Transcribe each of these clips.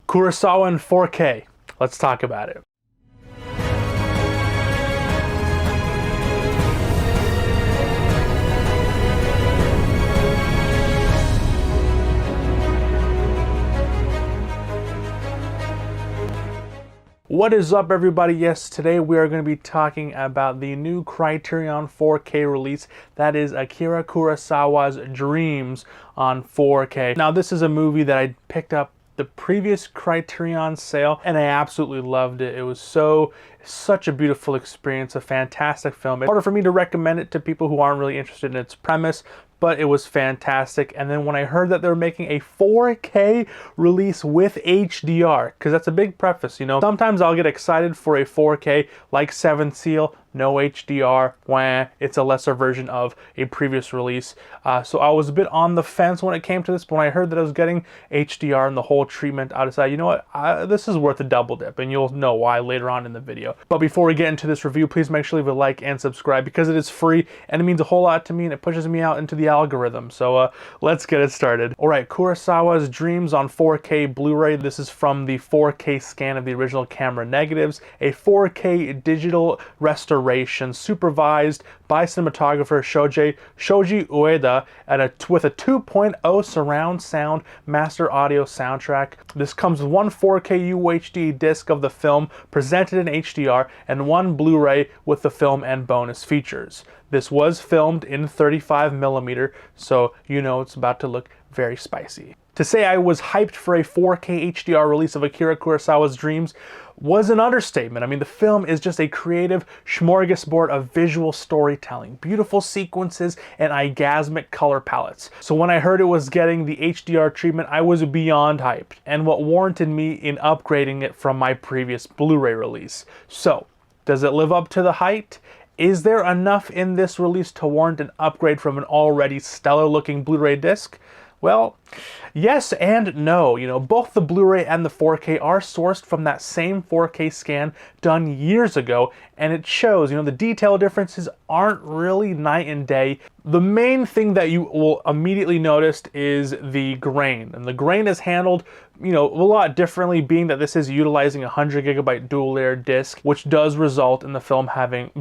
Kurosawa in 4K. Let's talk about it. What is up, everybody? Yes, today we are going to be talking about the new Criterion 4K release. That is Akira Kurosawa's Dreams on 4K. Now, this is a movie that I picked up the previous Criterion sale and I absolutely loved it. It was such a beautiful experience, a fantastic film. It's harder for me to recommend it to people who aren't really interested in its premise, but it was fantastic. And then when I heard that they were making a 4K release with HDR, because that's a big preface, you know. Sometimes I'll get excited for a 4K like 7th Seal, no HDR, wah, it's a lesser version of a previous release. So I was a bit on the fence when it came to this, but when I heard that I was getting HDR and the whole treatment, I decided, you know what, this is worth a double dip, and you'll know why later on in the video. But before we get into this review, please make sure to leave a like and subscribe, because it is free and it means a whole lot to me and it pushes me out into the algorithm. So let's get it started. All right, Kurosawa's Dreams on 4K Blu-ray. This is from the 4K scan of the original camera negatives, a 4K digital restoration supervised by cinematographer Shoji Ueda with a 2.0 surround sound master audio soundtrack. This comes with one 4K UHD disc of the film presented in HDR and one Blu-ray with the film and bonus features. This was filmed in 35mm, so you know it's about to look very spicy. To say I was hyped for a 4K HDR release of Akira Kurosawa's Dreams was an understatement. I mean, the film is just a creative smorgasbord of visual storytelling, beautiful sequences, and orgasmic color palettes. So when I heard it was getting the HDR treatment, I was beyond hyped, and what warranted me in upgrading it from my previous Blu-ray release. So, does it live up to the hype? Is there enough in this release to warrant an upgrade from an already stellar-looking Blu-ray disc? Well, yes and no. You know, both the Blu-ray and the 4K are sourced from that same 4K scan done years ago, and it shows, you know, the detail differences aren't really night and day. The main thing that you will immediately notice is the grain, and the grain is handled, you know, a lot differently, being that this is utilizing a 100GB dual layer disc, which does result in the film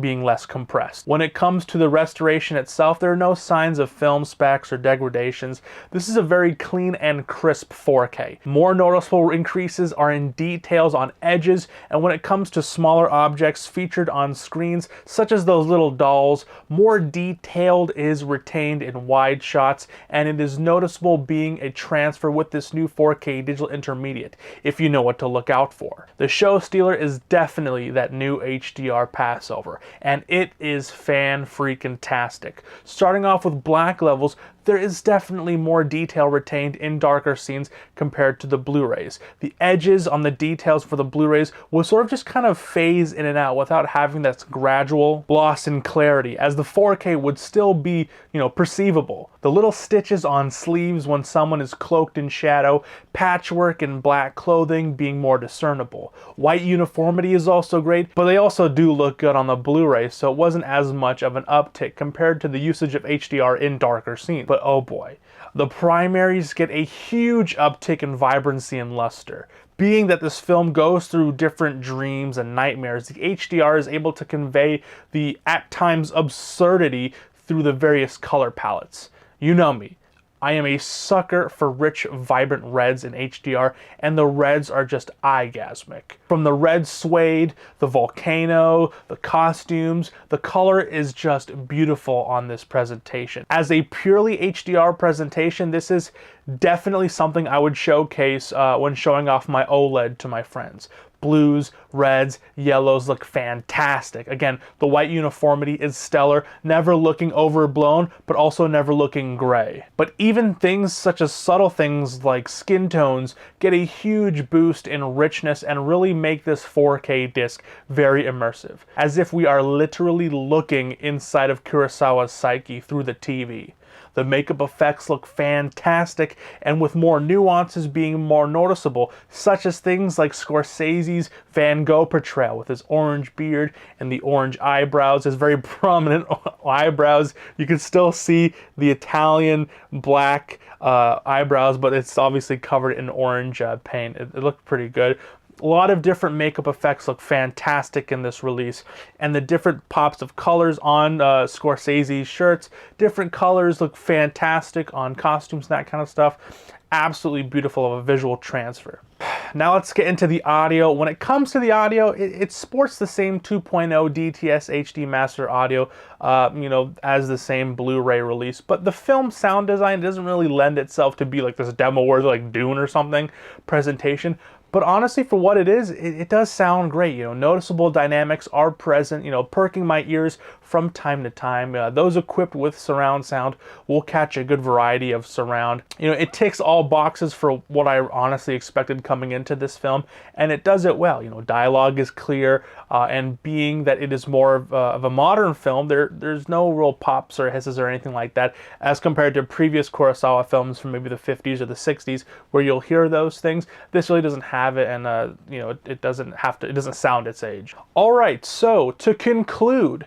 being less compressed. When it comes to the restoration itself, there are no signs of film specs or degradations. This is a very clean and crisp 4K. More noticeable increases are in details on edges, and when it comes to smaller objects featured on screens, such as those little dolls, more detailed is retained in wide shots, and it is noticeable being a transfer with this new 4K digital intermediate, if you know what to look out for. The show stealer is definitely that new HDR passover, and it is fan-freaking-tastic. Starting off with black levels, there is definitely more detail retained in darker scenes compared to the Blu-rays. The edges on the details for the Blu-rays will sort of just kind of phase in and out without having that gradual loss in clarity, as the 4K would still be, you know, perceivable. The little stitches on sleeves when someone is cloaked in shadow, patchwork in black clothing being more discernible. White uniformity is also great, but they also do look good on the Blu-ray, so it wasn't as much of an uptick compared to the usage of HDR in darker scenes. But oh boy, the primaries get a huge uptick in vibrancy and luster. Being that this film goes through different dreams and nightmares, the HDR is able to convey the, at times, absurdity through the various color palettes. You know me. I am a sucker for rich, vibrant reds in HDR, and the reds are just orgasmic. From the red suede, the volcano, the costumes, the color is just beautiful on this presentation. As a purely HDR presentation, this is definitely something I would showcase when showing off my OLED to my friends. Blues, reds, yellows look fantastic. Again, the white uniformity is stellar, never looking overblown, but also never looking gray. But even things such as subtle things like skin tones get a huge boost in richness and really make this 4K disc very immersive, as if we are literally looking inside of Kurosawa's psyche through the TV. The makeup effects look fantastic, and with more nuances being more noticeable, such as things like Scorsese's Van Gogh portrayal with his orange beard and the orange eyebrows, his very prominent eyebrows. You can still see the Italian black eyebrows, but it's obviously covered in orange paint. It looked pretty good. A lot of different makeup effects look fantastic in this release, and the different pops of colors on Scorsese's shirts, different colors look fantastic on costumes and that kind of stuff. Absolutely beautiful of a visual transfer. Now let's get into the audio. When it comes to the audio, it sports the same 2.0 DTS HD master audio, as the same Blu-ray release, but the film sound design doesn't really lend itself to be like this demo worthy, like Dune or something presentation. But honestly, for what it is, it does sound great. Noticeable dynamics are present, perking my ears from time to time. Those equipped with surround sound will catch a good variety of surround. It ticks all boxes for what I honestly expected coming into this film, and it does it well. Dialogue is clear, and being that it is more of a modern film, there's no real pops or hisses or anything like that, as compared to previous Kurosawa films from maybe the 50s or the 60s, where you'll hear those things. This really doesn't have it, and it doesn't sound its age. All right, so to conclude,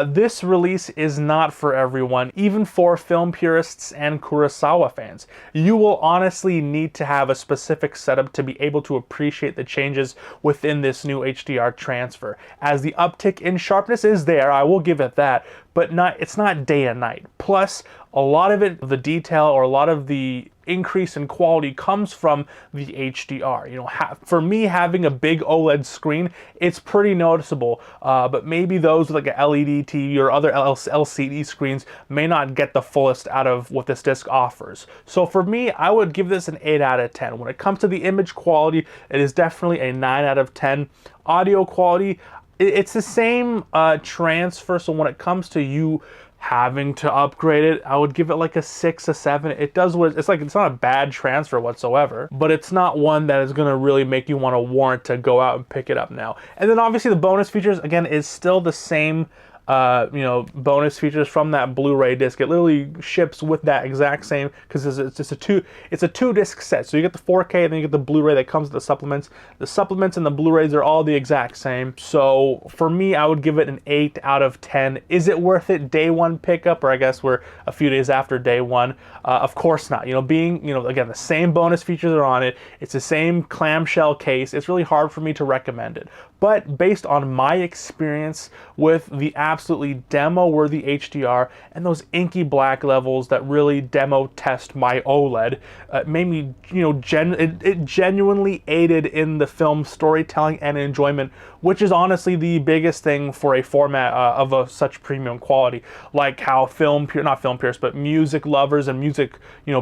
this release is not for everyone, even for film purists and Kurosawa fans. You will honestly need to have a specific setup to be able to appreciate the changes within this new HDR transfer, as the uptick in sharpness is there, I will give it that, but it's not day and night. Plus, a lot of it, the detail, or a lot of the increase in quality comes from the HDR. For me, having a big OLED screen, it's pretty noticeable, but maybe those with like an LED TV or other LCD screens may not get the fullest out of what this disc offers. So for me, I would give this an 8 out of 10. When it comes to the image quality, it is definitely a 9 out of 10. Audio quality, it's the same transfer, so when it comes to you having to upgrade it, I would give it like a 6, a 7. It does what it's not a bad transfer whatsoever, but it's not one that is going to really make you want to warrant to go out and pick it up now. And then obviously the bonus features, again, is still the same bonus features from that Blu-ray disc. It literally ships with that exact same, because it's a two disc set. So you get the 4K and then you get the Blu-ray that comes with the supplements. The supplements and the Blu-rays are all the exact same. So for me, I would give it an 8 out of 10. Is it worth it day one pickup, or I guess we're a few days after day one? Of course not. Again, the same bonus features are on it. It's the same clamshell case. It's really hard for me to recommend it. But based on my experience with the absolutely demo-worthy HDR and those inky black levels that really demo test my OLED, made me, it genuinely aided in the film's storytelling and enjoyment, which is honestly the biggest thing for a format of such premium quality. Like how not film purists, but music lovers and music,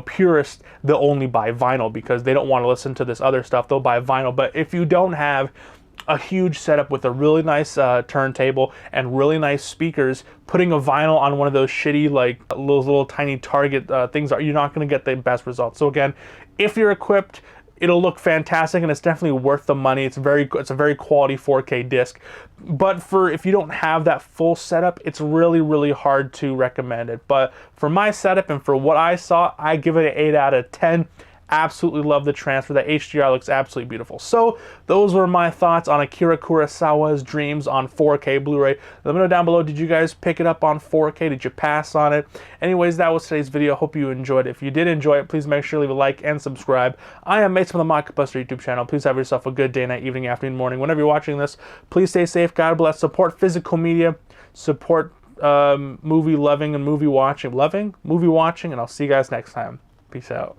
purists, they'll only buy vinyl because they don't want to listen to this other stuff. They'll buy vinyl. But if you don't have a huge setup with a really nice turntable and really nice speakers, putting a vinyl on one of those shitty, like those little tiny Target things, you're not going to get the best results. So again, if you're equipped, it'll look fantastic, and it's definitely worth the money. It's a very quality 4K disc. But if you don't have that full setup, it's really, really hard to recommend it. But for my setup and for what I saw, I give it an 8 out of 10. Absolutely love the transfer. That HDR looks absolutely beautiful. So those were my thoughts on Akira Kurosawa's Dreams on 4K Blu-ray. Let me know down below, did you guys pick it up on 4K? Did you pass on it? Anyways, that was today's video. Hope you enjoyed it. If you did enjoy it, please make sure to leave a like and subscribe. I am Mates from the Mock Buster YouTube channel. Please have yourself a good day, night, evening, afternoon, morning. Whenever you're watching this, please stay safe. God bless. Support physical media. Support movie loving and movie watching. And I'll see you guys next time. Peace out.